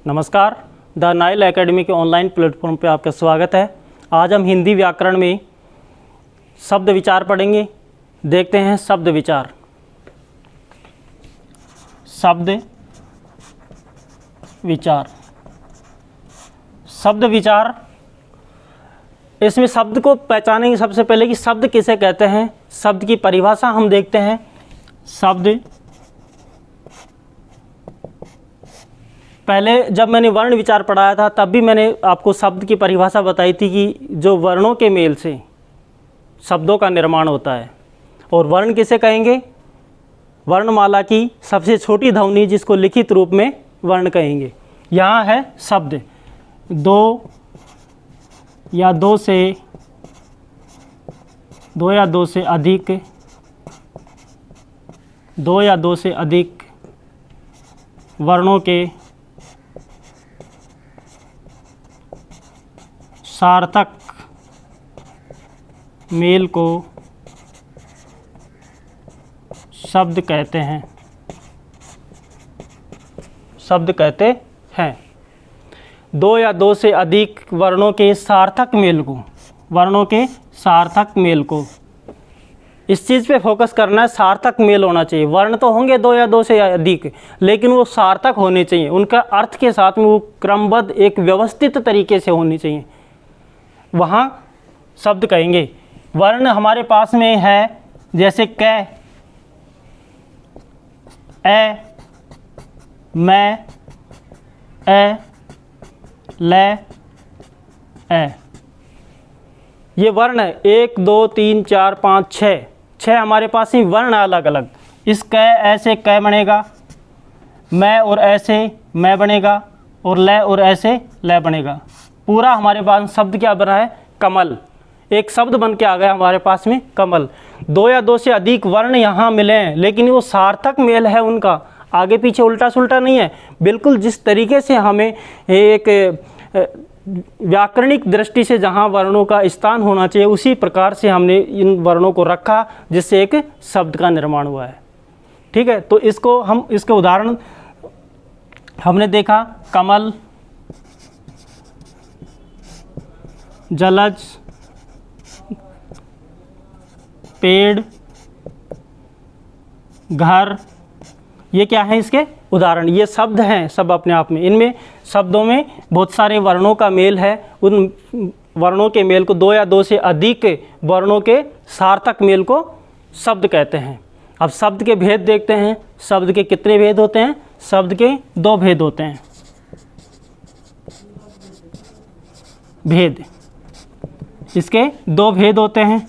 नमस्कार, the Nile academy के online platform पे आपका स्वागत है। आज हम हिंदी व्याकरण में शब्द विचार पढ़ेंगे। देखते हैं शब्द विचार। शब्द विचार, शब्द विचार, इसमें शब्द को पहचानेंगे सबसे पहले कि शब्द किसे कहते हैं। शब्द की परिभाषा हम देखते हैं। शब्द, पहले जब मैंने वर्ण विचार पढ़ाया था तब भी मैंने आपको शब्द की परिभाषा बताई थी कि जो वर्णों के मेल से शब्दों का निर्माण होता है। और वर्ण किसे कहेंगे? वर्णमाला की सबसे छोटी ध्वनि जिसको लिखित रूप में वर्ण कहेंगे। यहाँ है शब्द, दो या दो या दो से अधिक वर्णों के सार्थक मेल को शब्द कहते हैं। शब्द कहते हैं दो या दो से अधिक वर्णों के सार्थक मेल को, वर्णों के सार्थक मेल को। इस चीज़ पे फोकस करना है, सार्थक मेल होना चाहिए। वर्ण तो होंगे दो या दो से अधिक, लेकिन वो सार्थक होने चाहिए। उनका अर्थ के साथ में वो क्रमबद्ध एक व्यवस्थित तरीके से होनी चाहिए, वहाँ शब्द कहेंगे। वर्ण हमारे पास में है जैसे कै, ए, मैं, ए, ले, ए। ये वर्ण है 1 2 3 4 5 6 हमारे पास ही वर्ण अलग अलग। इस कै ऐसे कै बनेगा, मैं और ऐसे मैं बनेगा, और ले और ऐसे ले बनेगा। पूरा हमारे पास शब्द क्या बना है? कमल। एक शब्द बन के आ गया हमारे पास में, कमल। दो या दो से अधिक वर्ण यहाँ मिले हैं, लेकिन वो सार्थक मेल है उनका, आगे पीछे उल्टा सुल्टा नहीं है। बिल्कुल जिस तरीके से हमें एक व्याकरणिक दृष्टि से जहाँ वर्णों का स्थान होना चाहिए, उसी प्रकार से हमने इन वर्णों को रखा, जिससे एक शब्द का निर्माण हुआ है। ठीक है, तो इसको हम, इसके उदाहरण हमने देखा, कमल, जलज, पेड़, घर। ये क्या है? इसके उदाहरण। ये शब्द हैं सब अपने आप में। इनमें शब्दों में बहुत सारे वर्णों का मेल है। उन वर्णों के मेल को, दो या दो से अधिक वर्णों के सार्थक मेल को शब्द कहते हैं। अब शब्द के भेद देखते हैं। शब्द के कितने भेद होते हैं? शब्द के 2 भेद होते हैं। भेद, इसके 2 भेद होते हैं।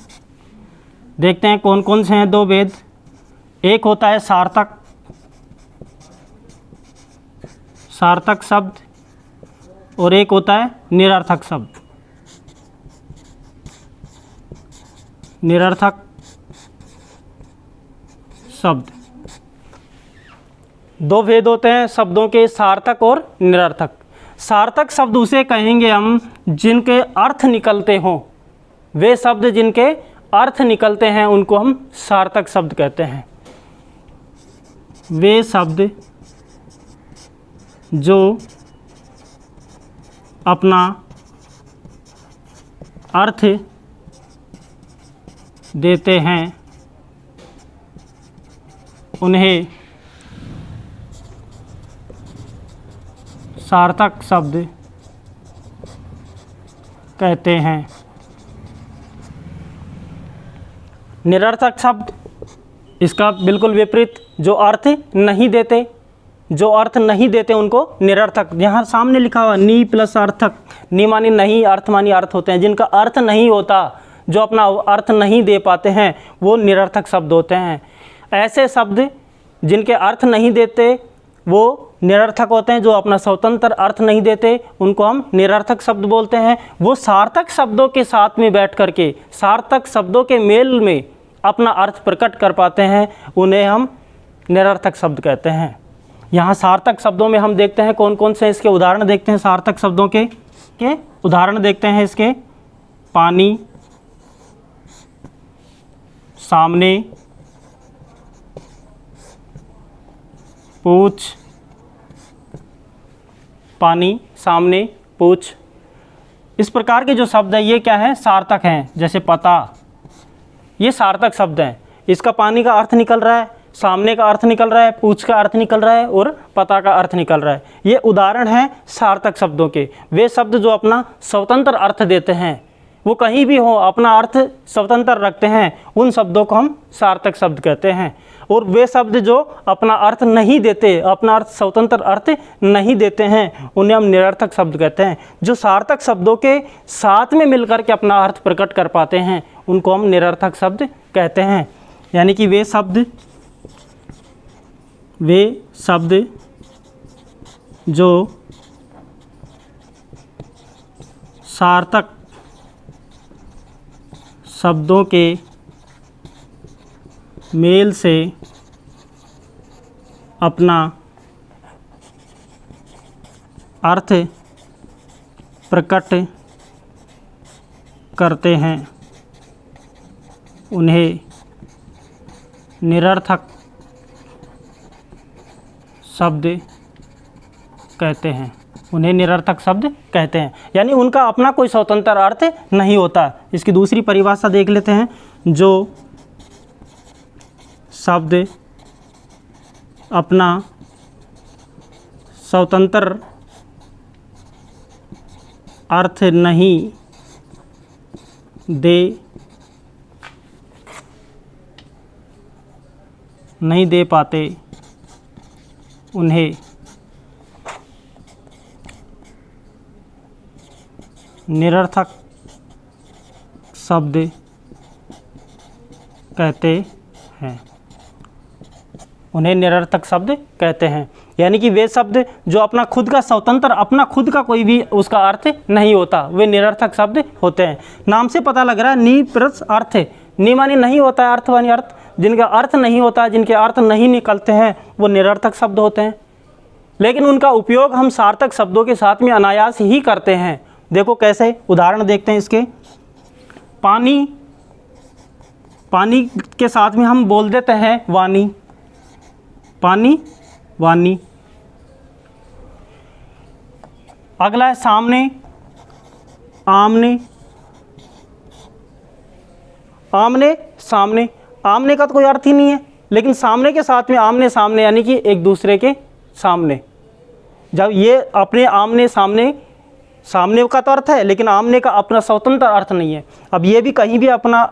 देखते हैं कौन कौन से हैं 2 भेद। एक होता है सार्थक, सार्थक शब्द, और एक होता है निरर्थक शब्द। निरर्थक शब्द। 2 भेद होते हैं शब्दों के, सार्थक और निरर्थक। सार्थक शब्द उसे कहेंगे हम जिनके अर्थ निकलते हों। वे शब्द जिनके अर्थ निकलते हैं उनको हम सार्थक शब्द कहते हैं। वे शब्द जो अपना अर्थ देते हैं उन्हें सार्थक शब्द कहते हैं। निरर्थक शब्द, इसका बिल्कुल विपरीत, जो अर्थ नहीं देते, जो अर्थ नहीं देते उनको निरर्थक। यहाँ सामने लिखा हुआ नी प्लस अर्थक। नी मानी नहीं, अर्थ मानी अर्थ होते हैं। जिनका अर्थ नहीं होता, जो अपना अर्थ नहीं दे पाते हैं, वो निरर्थक शब्द होते हैं। ऐसे शब्द जिनके अर्थ नहीं देते वो निरर्थक होते हैं। जो अपना स्वतंत्र अर्थ नहीं देते उनको हम निरर्थक शब्द बोलते हैं। वो सार्थक शब्दों के साथ में बैठ करके, सार्थक शब्दों के मेल में अपना अर्थ प्रकट कर पाते हैं, उन्हें हम निरर्थक शब्द कहते हैं। यहाँ सार्थक शब्दों में हम देखते हैं कौन कौन से, इसके उदाहरण देखते हैं। सार्थक शब्दों के उदाहरण देखते हैं इसके। पानी, सामने, पूछ, पानी, सामने, पूछ। इस प्रकार के जो शब्द है ये क्या है, सार्थक हैं। जैसे पता, ये सार्थक शब्द हैं। इसका पानी का अर्थ निकल रहा है, सामने का अर्थ निकल रहा है, पूछ का अर्थ निकल रहा है और पता का अर्थ निकल रहा है। ये उदाहरण हैं सार्थक शब्दों के। वे शब्द जो अपना स्वतंत्र अर्थ देते हैं, वो कहीं भी हो अपना अर्थ स्वतंत्र रखते हैं, उन शब्दों को हम सार्थक शब्द कहते हैं। और वे शब्द जो अपना अर्थ नहीं देते, अपना अर्थ स्वतंत्र अर्थ नहीं देते हैं, उन्हें हम निरर्थक शब्द कहते हैं। जो सार्थक शब्दों के साथ में मिलकर के अपना अर्थ प्रकट कर पाते हैं, उनको हम निरर्थक शब्द कहते हैं। यानी कि वे शब्द जो सार्थक शब्दों के मेल से अपना अर्थ प्रकट करते हैं, उन्हें निरर्थक शब्द कहते हैं। उन्हें निरर्थक शब्द कहते हैं, यानी उनका अपना कोई स्वतंत्र अर्थ नहीं होता। इसकी दूसरी परिभाषा देख लेते हैं। जो शब्द अपना स्वतंत्र अर्थ नहीं दे पाते, उन्हें निरर्थक शब्द कहते हैं। उन्हें निरर्थक शब्द कहते हैं, यानी कि वे शब्द जो अपना खुद का स्वतंत्र, अपना खुद का कोई भी उसका अर्थ नहीं होता, वे निरर्थक शब्द होते हैं। नाम से पता लग रहा है, नि प्लस अर्थ। नि मानी नहीं होता है, अर्थ मानी अर्थ। जिनका अर्थ नहीं होता है, जिनके अर्थ नहीं निकलते हैं, वो निरर्थक शब्द होते हैं। लेकिन उनका उपयोग हम सार्थक शब्दों के साथ में अनायास ही करते हैं। देखो कैसे, उदाहरण देखते हैं इसके। पानी, पानी के साथ में हम बोल देते हैं वाणी, पानी, वाणी। अगला है सामने, आमने, आमने सामने। आमने का तो कोई अर्थ ही नहीं है, लेकिन सामने के साथ में आमने सामने, यानी कि एक दूसरे के सामने। जब ये अपने आमने सामने, सामने का तो अर्थ है, लेकिन आमने का अपना स्वतंत्र अर्थ नहीं है। अब ये भी कहीं भी अपना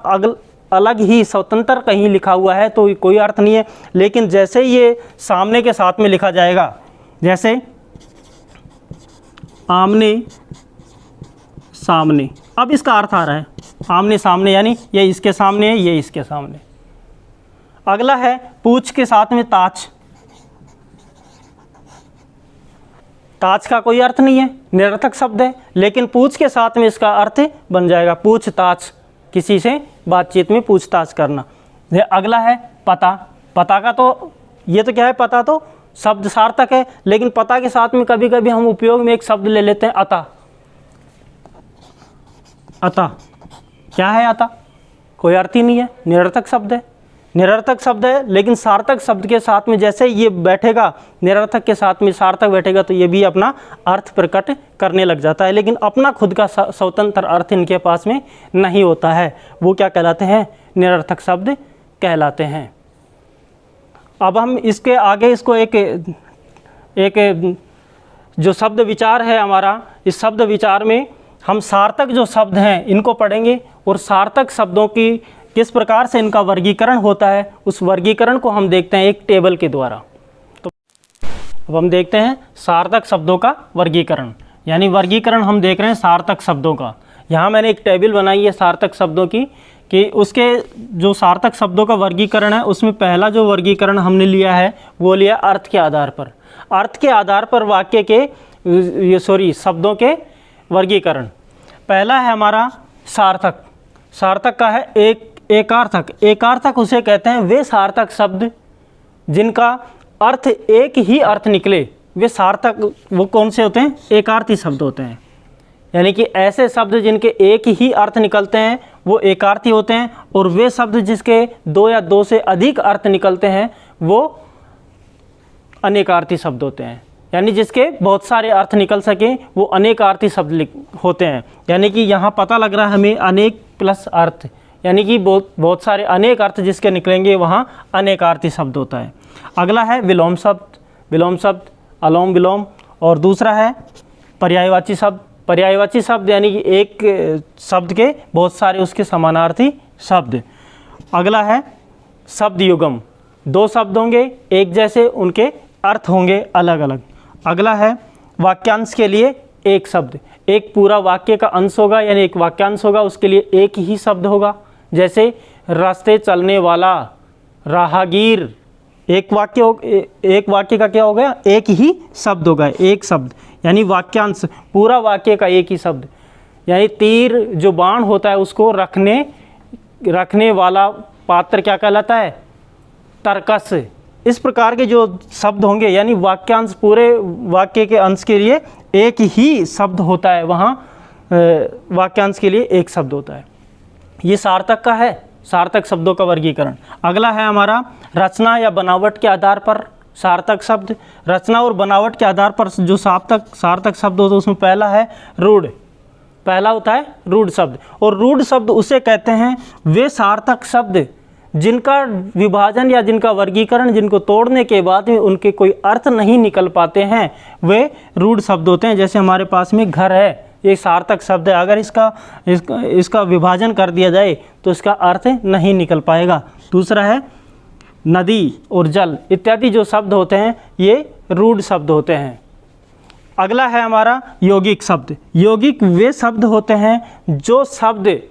अलग ही स्वतंत्र कहीं लिखा हुआ है तो कोई अर्थ नहीं है। लेकिन जैसे ये सामने के साथ में लिखा जाएगा, जैसे आमने सामने, अब इसका अर्थ आ रहा है आमने सामने, यानी ये इसके सामने है, ये इसके सामने। अगला है पूछ के साथ में ताछ। ताछ का कोई अर्थ नहीं है, निरर्थक शब्द है, लेकिन पूछ के साथ में इसका अर्थ बन जाएगा पूछताछ, किसी से बातचीत में पूछताछ करना। अगला है पता। पता का तो ये तो क्या है, पता तो शब्द सार्थक है, लेकिन पता के साथ में कभी कभी हम उपयोग में एक शब्द ले लेते हैं अता। अता क्या है, अता कोई अर्थ ही नहीं है, निरर्थक शब्द है। निरर्थक शब्द है, लेकिन सार्थक शब्द के साथ में जैसे ये बैठेगा, निरर्थक के साथ में सार्थक बैठेगा, तो ये भी अपना अर्थ प्रकट करने लग जाता है। लेकिन अपना खुद का स्वतंत्र अर्थ इनके पास में नहीं होता है, वो क्या कहलाते हैं, निरर्थक शब्द कहलाते हैं। अब हम इसके आगे इसको एक जो शब्द विचार है हमारा, इस शब्द विचार में हम सार्थक जो शब्द हैं इनको पढ़ेंगे, और सार्थक शब्दों की किस प्रकार से इनका वर्गीकरण होता है, उस वर्गीकरण को हम देखते हैं एक टेबल के द्वारा। तो अब हम देखते हैं सार्थक शब्दों का वर्गीकरण, यानी वर्गीकरण हम देख रहे हैं सार्थक शब्दों का। यहाँ मैंने एक टेबल बनाई है सार्थक शब्दों की, कि उसके जो सार्थक शब्दों का वर्गीकरण है, उसमें पहला जो वर्गीकरण हमने लिया है वो लिया अर्थ के आधार पर। अर्थ के आधार पर वाक्य के शब्दों के वर्गीकरण। पहला है हमारा सार्थक। सार्थक का है एकार्थक। एकार्थक उसे कहते हैं वे सार्थक शब्द जिनका अर्थ एक ही अर्थ निकले, वे सार्थक वो कौन से होते हैं, एकार्थी शब्द होते हैं। यानी कि ऐसे शब्द जिनके एक ही अर्थ निकलते हैं वो एकार्थी होते हैं, और वे शब्द जिसके दो या दो से अधिक अर्थ निकलते हैं वो अनेकार्थी शब्द होते हैं। यानी जिसके बहुत सारे अर्थ निकल सके, वो अनेकार्थी शब्द होते हैं। यानी कि यहाँ पता लग रहा है हमें अनेक प्लस अर्थ, यानी कि बहुत सारे अनेक अर्थ जिसके निकलेंगे वहाँ अनेकार्थी शब्द होता है। अगला है विलोम शब्द। विलोम शब्द अलोम विलोम। और दूसरा है पर्यायवाची शब्द। पर्यायवाची शब्द यानी कि एक शब्द के बहुत सारे उसके समानार्थी शब्द। अगला है शब्द युगम। दो शब्द होंगे एक जैसे, उनके अर्थ होंगे अलग अलग। अगला है वाक्यांश के लिए एक शब्द। एक पूरा वाक्य का अंश होगा, यानी एक वाक्यांश होगा, उसके लिए एक ही शब्द होगा। जैसे रास्ते चलने वाला, राहगीर। एक वाक्य का क्या हो गया? एक ही शब्द होगा, एक शब्द, यानी वाक्यांश, पूरा वाक्य का एक ही शब्द। यानी तीर जो बाण होता है उसको रखने वाला पात्र क्या कहलाता है? तर्कस। इस प्रकार के जो शब्द होंगे, यानी वाक्यांश, पूरे वाक्य के अंश के लिए एक ही शब्द होता है, वहाँ वाक्यांश के लिए एक शब्द होता है। ये सार्थक का है, सार्थक शब्दों का वर्गीकरण। अगला है हमारा रचना या बनावट के आधार पर सार्थक शब्द। रचना और बनावट के आधार पर जो सार्थक शब्द होता है उसमें पहला है रूढ़। पहला होता है रूढ़ शब्द। और रूढ़ शब्द उसे कहते हैं वे सार्थक शब्द जिनका विभाजन या जिनका वर्गीकरण, जिनको तोड़ने के बाद में उनके कोई अर्थ नहीं निकल पाते हैं, वे रूढ़ शब्द होते हैं। जैसे हमारे पास में घर है, ये सार्थक शब्द है, अगर इसका विभाजन कर दिया जाए तो इसका अर्थ नहीं निकल पाएगा। दूसरा है नदी और जल इत्यादि जो शब्द होते हैं ये रूढ़ शब्द होते हैं। अगला है हमारा यौगिक शब्द। यौगिक वे शब्द होते हैं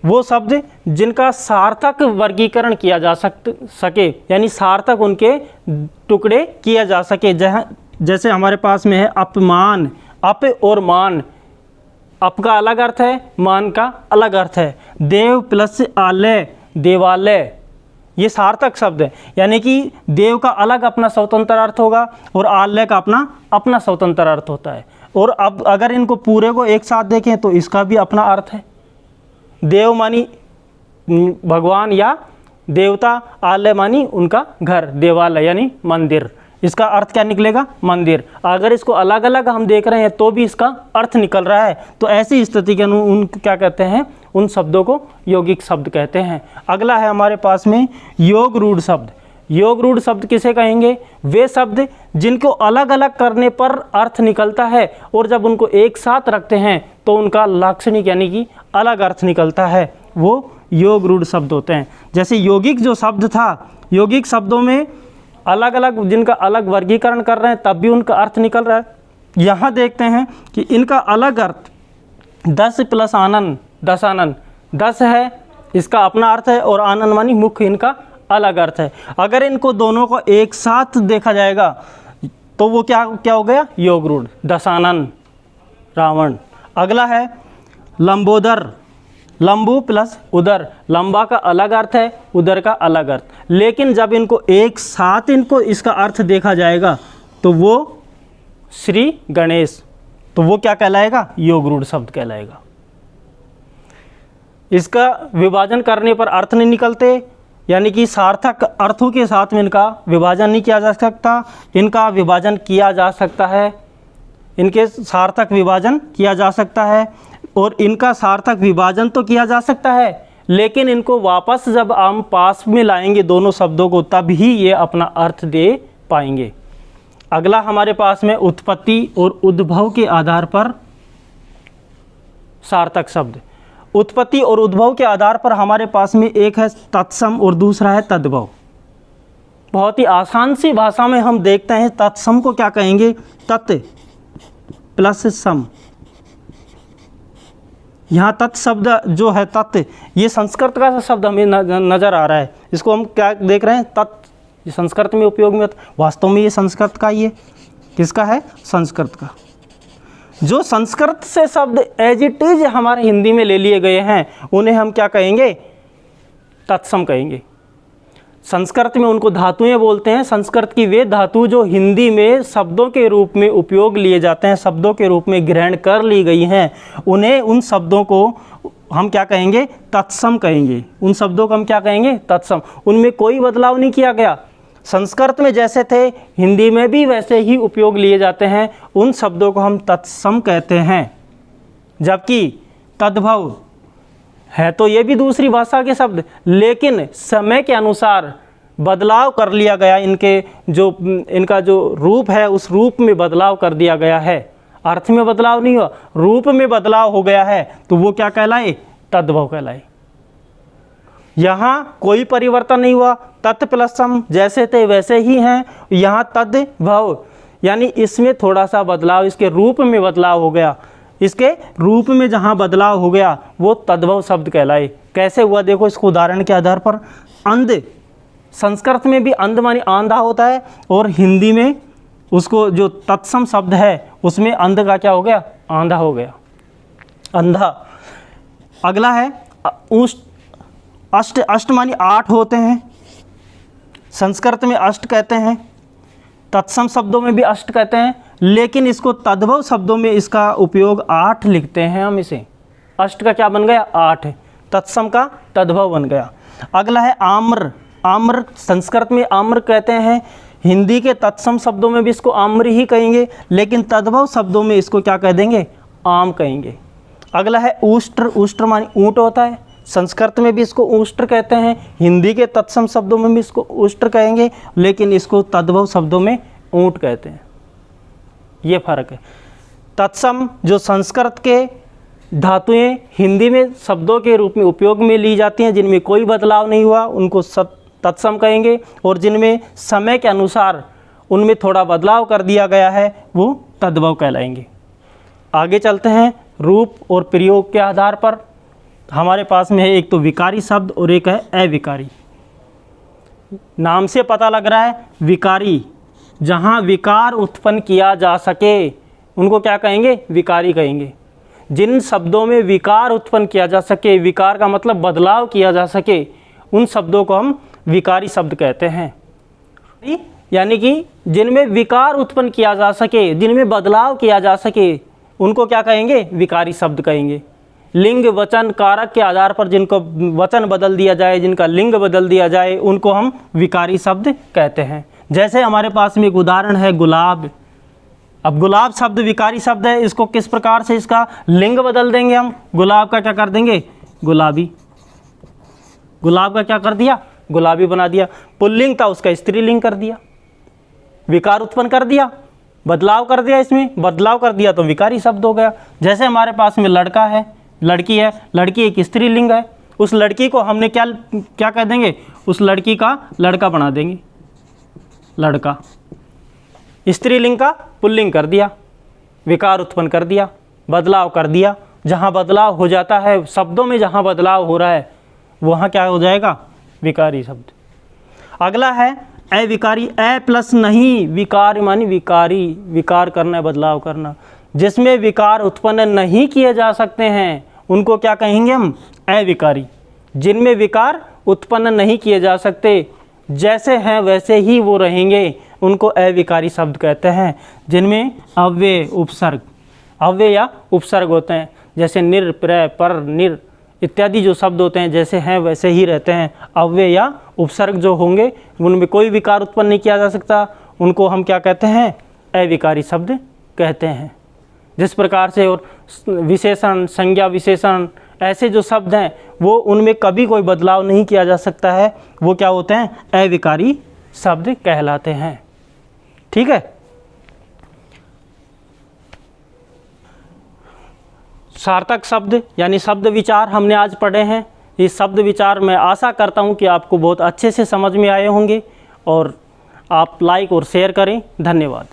वो शब्द जिनका सार्थक वर्गीकरण किया जा सके, यानी सार्थक उनके टुकड़े किया जा सके। जैसे हमारे पास में है अपमान, अप और मान। अप का अलग अर्थ है, मान का अलग अर्थ है। देव प्लस आलय, देवालय, ये सार्थक शब्द है। यानी कि देव का अलग अपना स्वतंत्र अर्थ होगा और आलय का अपना स्वतंत्र अर्थ होता है। और अब अगर इनको पूरे को एक साथ देखें तो इसका भी अपना अर्थ है। देव मानी भगवान या देवता, आलय मानी उनका घर, देवालय यानी मंदिर। इसका अर्थ क्या निकलेगा? मंदिर। अगर इसको अलग अलग हम देख रहे हैं तो भी इसका अर्थ निकल रहा है। तो ऐसी स्थिति के उन क्या कहते हैं? उन शब्दों को यौगिक शब्द कहते हैं। अगला है हमारे पास में योग रूढ़ शब्द। योग रूढ़ शब्द किसे कहेंगे? वे शब्द जिनको अलग अलग करने पर अर्थ निकलता है और जब उनको एक साथ रखते हैं तो उनका लाक्षणिक यानी कि अलग अर्थ निकलता है, वो योग रूढ़ शब्द होते हैं। जैसे यौगिक जो शब्द था, यौगिक शब्दों में अलग अलग जिनका अलग वर्गीकरण कर रहे हैं तब भी उनका अर्थ निकल रहा है। यहाँ देखते हैं कि इनका अलग अर्थ 10 प्लस आनंद, दशानन। 10 है इसका अपना अर्थ है और आनंद मानी मुख्य, इनका अलग अर्थ है। अगर इनको दोनों को एक साथ देखा जाएगा तो वो क्या हो गया? योग रूढ़, दशानन, रावण। अगला है लंबोदर। लंबू प्लस उदर, लंबा का अलग अर्थ है, उदर का अलग अर्थ। लेकिन जब इनको एक साथ इसका अर्थ देखा जाएगा तो वो श्री गणेश, तो वो क्या कहलाएगा? योग रूढ़ शब्द कहलाएगा। इसका विभाजन करने पर अर्थ नहीं निकलते, यानी कि सार्थक अर्थों के साथ में इनका विभाजन नहीं किया जा सकता। इनका विभाजन किया जा सकता है, इनके सार्थक विभाजन किया जा सकता है और इनका सार्थक विभाजन तो किया जा सकता है, लेकिन इनको वापस जब हम पास में लाएंगे दोनों शब्दों को तब ही ये अपना अर्थ दे पाएंगे। अगला हमारे पास में उत्पत्ति और उद्भव के आधार पर सार्थक शब्द। उत्पत्ति और उद्भव के आधार पर हमारे पास में एक है तत्सम और दूसरा है तद्भव। बहुत ही आसान सी भाषा में हम देखते हैं तत्सम को क्या कहेंगे? तत् प्लस सम। यहाँ तत् शब्द जो है, तत्, ये संस्कृत का शब्द हमें नज़र आ रहा है। इसको हम क्या देख रहे हैं? तत्, ये संस्कृत में उपयोग में, वास्तव में ये संस्कृत का ही है। किसका है? संस्कृत का। जो संस्कृत से शब्द एज इट इज हमारे हिंदी में ले लिए गए हैं उन्हें हम क्या कहेंगे? तत्सम कहेंगे। संस्कृत में उनको धातुएं बोलते हैं। संस्कृत की वे धातु जो हिंदी में शब्दों के रूप में उपयोग लिए जाते हैं, शब्दों के रूप में ग्रहण कर ली गई हैं, उन्हें, उन शब्दों को हम क्या कहेंगे? तत्सम कहेंगे। उन शब्दों को हम क्या कहेंगे? तत्सम। उनमें कोई बदलाव नहीं किया गया। संस्कृत में जैसे थे हिंदी में भी वैसे ही उपयोग लिए जाते हैं, उन शब्दों को हम तत्सम कहते हैं। जबकि तद्भव है तो ये भी दूसरी भाषा के शब्द, लेकिन समय के अनुसार बदलाव कर लिया गया, इनका जो रूप है उस रूप में बदलाव कर दिया गया है। अर्थ में बदलाव नहीं हुआ, रूप में बदलाव हो गया है, तो वो क्या कहलाए? तद्भव कहलाए। यहाँ कोई परिवर्तन नहीं हुआ, तत् प्लस सम जैसे थे वैसे ही हैं। यहाँ तद्भव यानी इसमें थोड़ा सा बदलाव, इसके रूप में बदलाव हो गया, इसके रूप में जहाँ बदलाव हो गया वो तद्भव शब्द कहलाए। कैसे हुआ देखो इसको उदाहरण के आधार पर। अंध, संस्कृत में भी अंध मानी आंधा होता है, और हिंदी में उसको जो तत्सम शब्द है उसमें अंध का क्या हो गया? आंधा हो गया, अंधा। अगला है अष्ट, अष्ट मानी 8 होते हैं, संस्कृत में अष्ट कहते हैं, तत्सम शब्दों में भी अष्ट कहते हैं, लेकिन इसको तद्भव शब्दों में इसका उपयोग 8 लिखते हैं हम इसे। अष्ट का क्या बन गया? 8, तत्सम का तद्भव बन गया। अगला है आम्र, आम्र संस्कृत में आम्र कहते हैं, हिंदी के तत्सम शब्दों में भी इसको आम्र ही कहेंगे, लेकिन तद्भव शब्दों में इसको क्या कह देंगे? आम कहेंगे। अगला है ऊष्ट्र, ऊष्ट्र मानी ऊँट होता है, संस्कृत में भी इसको ऊष्ट्र कहते हैं, हिंदी के तत्सम शब्दों में भी इसको ऊष्ट्र कहेंगे, लेकिन इसको तद्भव शब्दों में ऊँट कहते हैं। ये फर्क है। तत्सम जो संस्कृत के धातुएं हिंदी में शब्दों के रूप में उपयोग में ली जाती हैं, जिनमें कोई बदलाव नहीं हुआ, उनको तत्सम कहेंगे, और जिनमें समय के अनुसार उनमें थोड़ा बदलाव कर दिया गया है वो तद्भव कहलाएंगे। आगे चलते हैं। रूप और प्रयोग के आधार पर हमारे पास में है एक तो विकारी शब्द और एक है अविकारी। नाम से पता लग रहा है विकारी, जहाँ विकार उत्पन्न किया जा सके उनको क्या कहेंगे? विकारी कहेंगे। जिन शब्दों में विकार उत्पन्न किया जा सके, विकार का मतलब बदलाव किया जा सके, उन शब्दों को हम विकारी शब्द कहते हैं। यानी कि जिनमें विकार उत्पन्न किया जा सके, जिनमें बदलाव किया जा सके, उनको क्या कहेंगे? विकारी शब्द कहेंगे। लिंग वचन कारक के आधार पर जिनको वचन बदल दिया जाए, जिनका लिंग बदल दिया जाए, उनको हम विकारी शब्द कहते हैं। जैसे हमारे पास में एक उदाहरण है गुलाब। अब गुलाब शब्द विकारी शब्द है, इसको किस प्रकार से इसका लिंग बदल देंगे हम? गुलाब का क्या कर देंगे? गुलाबी। गुलाब का क्या कर दिया? गुलाबी बना दिया। पुल्लिंग था उसका स्त्रीलिंग कर दिया, विकार उत्पन्न कर दिया, बदलाव कर दिया, इसमें बदलाव कर दिया तो विकारी शब्द हो गया। जैसे हमारे पास में लड़का है, लड़की है, लड़की एक स्त्रीलिंग है, उस लड़की को हमने क्या कह देंगे? उस लड़की का लड़का बना देंगे, लड़का। स्त्रीलिंग का पुल्लिंग कर दिया, विकार उत्पन्न कर दिया, बदलाव कर दिया। जहाँ बदलाव हो जाता है शब्दों में, जहाँ बदलाव हो रहा है वहाँ क्या हो जाएगा? विकारी शब्द। अगला है अविकारी। अ प्लस नहीं, विकार मानी विकारी, विकार करना, बदलाव करना। जिसमें विकार उत्पन्न नहीं किए जा सकते हैं उनको क्या कहेंगे हम? अविकारी। जिनमें विकार उत्पन्न नहीं किए जा सकते, जैसे हैं वैसे ही वो रहेंगे, उनको अविकारी शब्द कहते हैं। जिनमें अव्यय उपसर्ग, अव्यय या उपसर्ग होते हैं, जैसे निर, प्र, पर, निर इत्यादि जो शब्द होते हैं जैसे हैं वैसे ही रहते हैं। अव्यय या उपसर्ग जो होंगे उनमें कोई विकार उत्पन्न नहीं किया जा सकता, उनको हम क्या कहते हैं? अविकारी शब्द कहते हैं। जिस प्रकार से और विशेषण, संज्ञा विशेषण, ऐसे जो शब्द हैं वो उनमें कभी कोई बदलाव नहीं किया जा सकता है, वो क्या होते हैं? अविकारी शब्द कहलाते हैं। ठीक है। सार्थक शब्द यानी शब्द विचार हमने आज पढ़े हैं। इस शब्द विचार मैं आशा करता हूं कि आपको बहुत अच्छे से समझ में आए होंगे, और आप लाइक और शेयर करें। धन्यवाद।